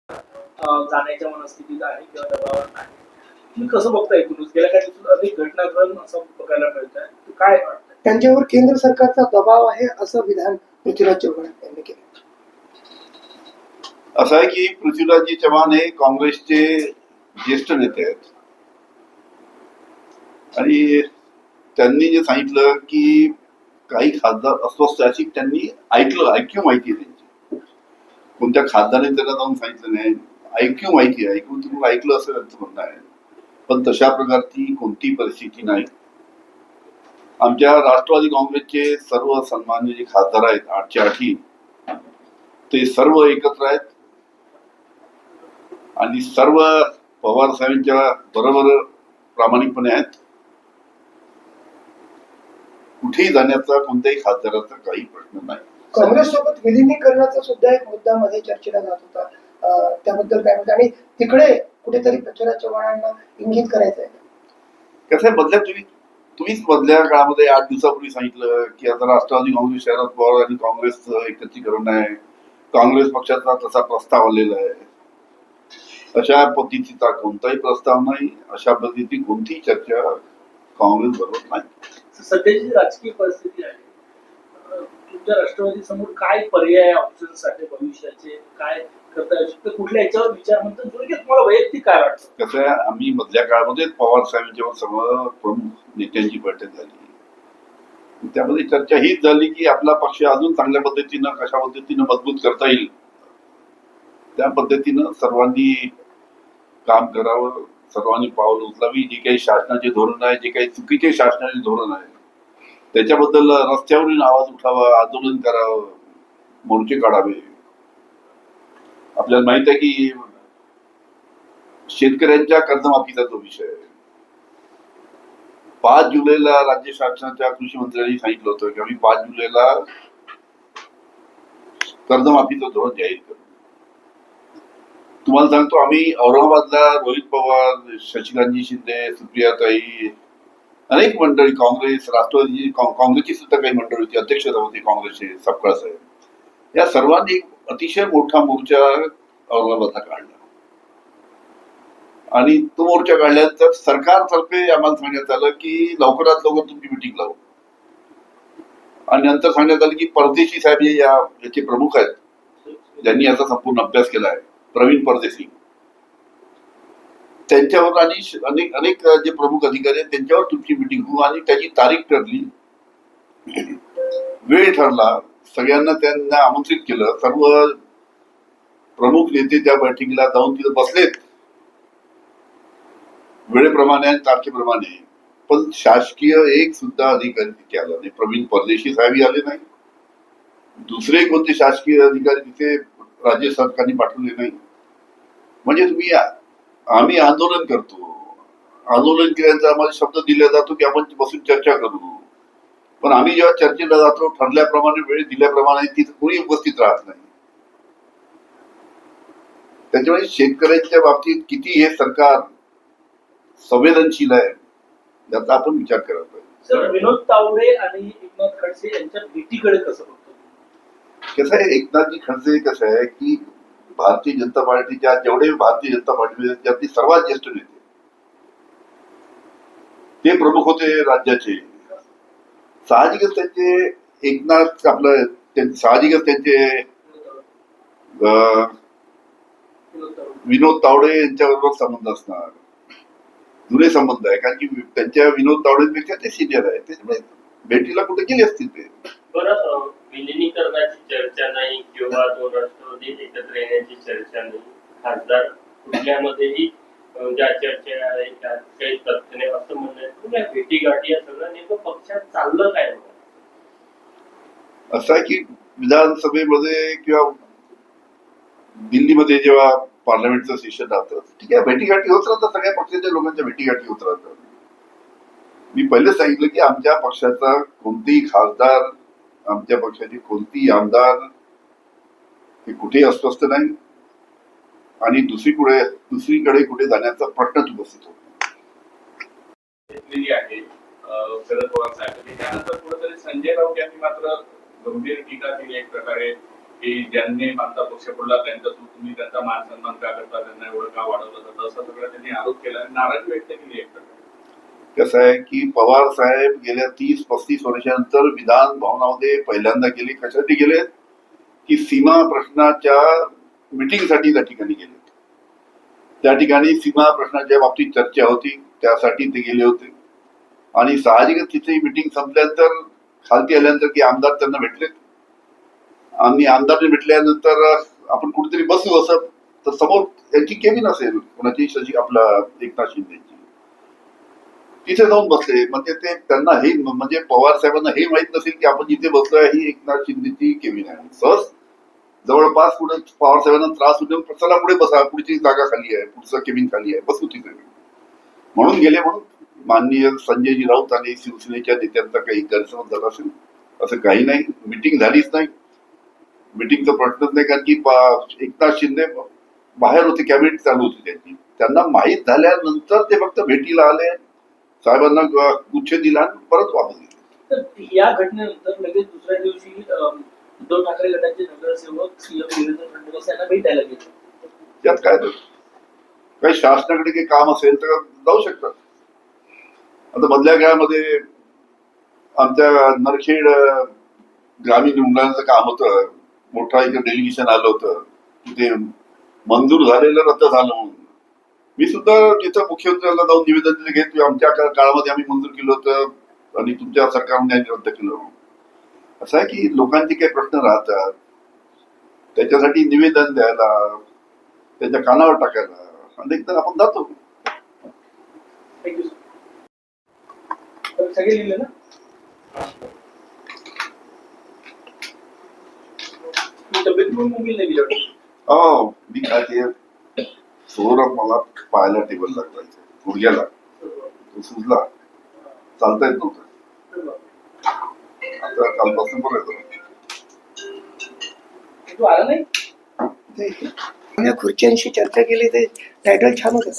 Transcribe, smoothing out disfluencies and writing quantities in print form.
जाण्याच्या मनस्थितीत आहे किंवा दबावात आहे. तुम्ही कसं बघता एकूणच गेल्या काही दिवसात अनेक घटनाक्रम असं बघायला मिळत आहे, काय वाटतं? त्यांच्यावर केंद्र सरकारचा दबाव आहे असं विधान पृथ्वीराज चव्हाण यांनी केलं. असं आहे की पृथ्वीराजजी चव्हाण हे काँग्रेसचे ज्येष्ठ नेते आहेत आणि त्यांनी जे सांगितलं की काही खासदार अस्वस्थ अशी त्यांनी ऐक्यू माहिती आहे त्यांची. कोणत्या खासदारांनी त्यांना जाऊन सांगितलं नाही, ऐक्यू माहिती आहे, ऐकून तुम्ही ऐकलं असं त्यांचं म्हणणं आहे. पण तशा प्रकारची कोणती परिस्थिती नाही. आमच्या राष्ट्रवादी काँग्रेसचे सर्व सन्मान्य जे खासदार आहेत 8च्या 8 ते सर्व एकत्र आहेत आणि सर्व पवार साहेबांच्या बरोबर प्रामाणिकपणे आहेत. कुठेही जाण्याचा कोणत्याही खासदाराचा काही प्रश्न नाही. काँग्रेस सोबत विलिनीकरणाचा सुद्धा एक मुद्दा मध्ये चर्चेला जात होता, त्याबद्दल काय म्हणतात आणि तिकडे कुठेतरी पृथ्वीराज चव्हाणांना इंगित करायचं आहे. कसं आहे, बदल्या तुम्हीच मधल्या काळामध्ये 8 दिवसापूर्वी सांगितलं की आता राष्ट्रवादी काँग्रेस, शरद पवार आणि काँग्रेसचं एकत्रीकरण आहे. काँग्रेस पक्षाचा तसा प्रस्ताव आलेला आहे. अशा पद्धतीचा कोणताही प्रस्ताव नाही, अशा पद्धतीची कोणतीही चर्चा काँग्रेस बरोबर नाही. सध्याची राजकीय परिस्थिती आहे, तुमच्या राष्ट्रवादी समोर काय पर्याय ऑप्शन्स आहे भविष्याचे, काय करता येऊ शकतं, कुठल्या याच्यावर विचार म्हणतो तुम्हाला वैयक्तिक काय वाटतं? कसं आहे, आम्ही मधल्या काळामध्ये पवार साहेबांच्यावर सर्व प्रमुख नेत्यांची बैठक झाली. त्यामध्ये चर्चा हीच झाली की आपला पक्ष अजून चांगल्या पद्धतीनं कशा पद्धतीनं मजबूत करता येईल त्या पद्धतीनं सर्वांनी काम करावं, सर्वांनी पावलं उचलावी. जे काही शासनाचे धोरण आहे, जे काही चुकीचे शासनाचे धोरण आहे त्याच्याबद्दल रस्त्यावरून आवाज उठावा, आंदोलन करावं, मोर्चे काढावे. आपल्याला माहित आहे की शेतकऱ्यांच्या कर्जमाफीचा जो विषय आहे, 5 जुलैला राज्य शासनाच्या कृषी मंत्र्यांनी सांगितलं होतं की आम्ही 5 जुलैला कर्जमाफीचं धोरण जाहीर करू. तुम्हाला सांगतो, आम्ही औरंगाबादला रोहित पवार, शशिकांतजी शिंदे, सुप्रियाताई, अनेक मंडळी, काँग्रेस, राष्ट्रवादी काँग्रेसची सुद्धा काही मंडळी होती, अध्यक्ष होते काँग्रेसचे सपकाळ साहेब, या सर्वांनी एक अतिशय मोठा मोर्चा औरंगाबादला काढला आणि तो मोर्चा काढल्यानंतर सरकारतर्फे आम्हाला सांगण्यात आलं की लवकरात लवकर तुमची मिटिंग लावू. आणि नंतर सांगण्यात आलं की परदेशी साहेब याचे प्रमुख आहेत, ज्यांनी याचा संपूर्ण अभ्यास केला आहे, प्रवीण परदेशी, त्यांच्यावर आणि अनेक जे प्रमुख अधिकारी आहेत त्यांच्यावर तुमची मिटिंग होऊ आणि त्याची तारीख ठरली, वेळ ठरला. सगळ्यांना त्यांना आमंत्रित केलं. सर्व प्रमुख नेते त्या बैठकीला जाऊन तिथे बसलेत वेळेप्रमाणे आणि तारखेप्रमाणे. पण शासकीय एक सुद्धा अधिकारी तिथे आला नाही. प्रवीण परदेशी साहेबही आले नाही, दुसरे कोणते शासकीय अधिकारी तिथे राज्य सरकारने पाठवले नाही. म्हणजे तुम्ही, आम्ही आंदोलन करतो, आंदोलन केल्यानंतर आम्हाला शब्द दिला जातो की आपण बसून चर्चा करू, पण आम्ही जेव्हा चर्चेला जातो ठरल्याप्रमाणे वेळ दिल्याप्रमाणे तिथे कोणी उपस्थित राहत नाही. त्याच्यामुळे शेतकऱ्यांच्या बाबतीत किती हे सरकार संवेदनशील आहे याचा आपण विचार करायला पाहिजे. सर, विनोद तावडे आणि एकनाथ खडसे यांच्या भेटीकडे कसं बघतो? कसं आहे, एकनाथजी खडसे कसं आहे की भारतीय जनता पार्टीच्या जेवढे भारतीय जनता पार्टी त्यातले सर्वात ज्येष्ठ नेते, ते प्रमुख होते राज्याचे. साहजिकच त्यांचे एकनाथ साहजिकच त्यांचे विनोद तावडे यांच्याबरोबर संबंध असणार, जुने संबंध आहे. कारण की त्यांच्या विनोद तावडेपेक्षा ते सिनियर आहे, त्याच्यामुळे भेटीला कुठे गेले असतील ते. बरं, विलिनीकरणाची चर्चा नाही किंवा दोन राष्ट्रवादी एकत्र येण्याची चर्चा नाही, खासदार कुठल्यामध्येही ज्या चर्चा आहे त्या काही तथ्य नाही असं म्हणणं, भेटी गाठी या सगळं नेमकं पक्षात चाललं काय? असं आहे की विधानसभेमध्ये किंवा दिल्लीमध्ये जेव्हा पार्लमेंटचं सेशन राहतं, ठीक आहे, भेटीगाठी होत राहतात, सगळ्या पक्षाच्या लोकांच्या भेटीगाठी होत राहतात. मी पहिलेच सांगितलं की आमच्या पक्षाचा कोणतेही खासदार, आमच्या पक्षाचे कोणतेही आमदार हे कुठेही अस्वस्थ नाही आणि दुसरीकडे कुठे जाण्याचा प्रश्नच उपस्थित होतो. शरद पवार साहेब त्यानंतर कुठेतरी संजय राऊत यांनी मात्र गंभीर टीका केली एक प्रकारे की ज्यांनी माझा पक्ष पडला त्यांच्या तुम्ही त्यांचा मान सन्मान का करता, त्यांना एवढं का वाढवलं जातं, असा सगळा त्यांनी आरोप केला आणि नाराजी व्यक्त केली एक प्रकारे. कसं आहे की पवार साहेब गेल्या 30-35 वर्षानंतर विधान भवनामध्ये पहिल्यांदा गेले. कशासाठी गेले? की सीमा प्रश्नाच्या मिटिंगसाठी त्या ठिकाणी गेले. त्या ठिकाणी सीमा प्रश्नाच्या बाबतीत चर्चा होती, त्यासाठी ते गेले होते. आणि साहजिकच तिथे मीटिंग संपल्यानंतर खालती आल्यानंतर की आमदार त्यांना भेटले आणि आमदारने भेटल्यानंतर आपण कुठेतरी बसू असं, तर समोर यांची केबिन असेल कोणाची, आपला एकनाथ शिंदेची, तिथे जाऊन बसले. म्हणजे ते त्यांना हे म्हणजे पवार साहेबांना हे माहित नसेल की आपण जिथे बसलोय ही एकनाथ शिंदेची केबिन आहे. सहज जवळपास पुढे पवार साहेबांना त्रास होतो, चला पुढे बसा, पुढची जागा खाली आहे, पुढचं केबिन खाली आहे, बसू तिथे म्हणून गेले. म्हणून माननीय संजयजी राऊत आणि शिवसेनेच्या नेत्यांचा काही गैरसमज झाला असेल, असं काही नाही. मिटिंग झालीच नाही, मिटिंगचा प्रश्नच नाही. कारण की एकनाथ शिंदे बाहेर होते, कॅबिनेट चालू होती त्यांची. त्यांना माहीत झाल्यानंतर ते फक्त भेटीला आले, साहेबांना गुच्छ दिला आणि परत वापस गेले. तर या घटनेनंतर लगेच दुसऱ्या दिवशी उद्धव ठाकरे गटाचे नगरसेवक सीएम देवेंद्र फडणवीस यांना भेटायला गेले. त्यात काय तर काही शासनाकडे काही काम असेल तर जाऊ शकतात. आता मधल्या काळामध्ये आमच्या नरखेड ग्रामीण रुग्णालयाचं काम होतं, मोठा इथे डेलिगेशन आलं होतं, ते मंजूर झालेलं रद्द झालं म्हणून मी सुद्धा तिथं मुख्यमंत्र्यांना जाऊन निवेदन दिलं की आमच्या काळामध्ये आम्ही मंजूर केलं होतं आणि तुमच्या सरकारने रद्द केलं. असं आहे की लोकांचे काही प्रश्न राहतात, त्याच्यासाठी निवेदन द्यायला, त्याच्या कानावर टाकायला अनेकदा आपण जातो. Thank you sir. सगळे लिहिले ना? तब्येत म्हणून मोबाईल नाही दिला. हो, मी काय ते सोहरा मला पाहायला टेबल लागला गुडघ्याला, तो सुजला, चालता येत नव्हतं. आता कालपासून बरं येतो. तू आला नाही? खुर्च्यांशी चर्चा केली ते टायटल छान होतं.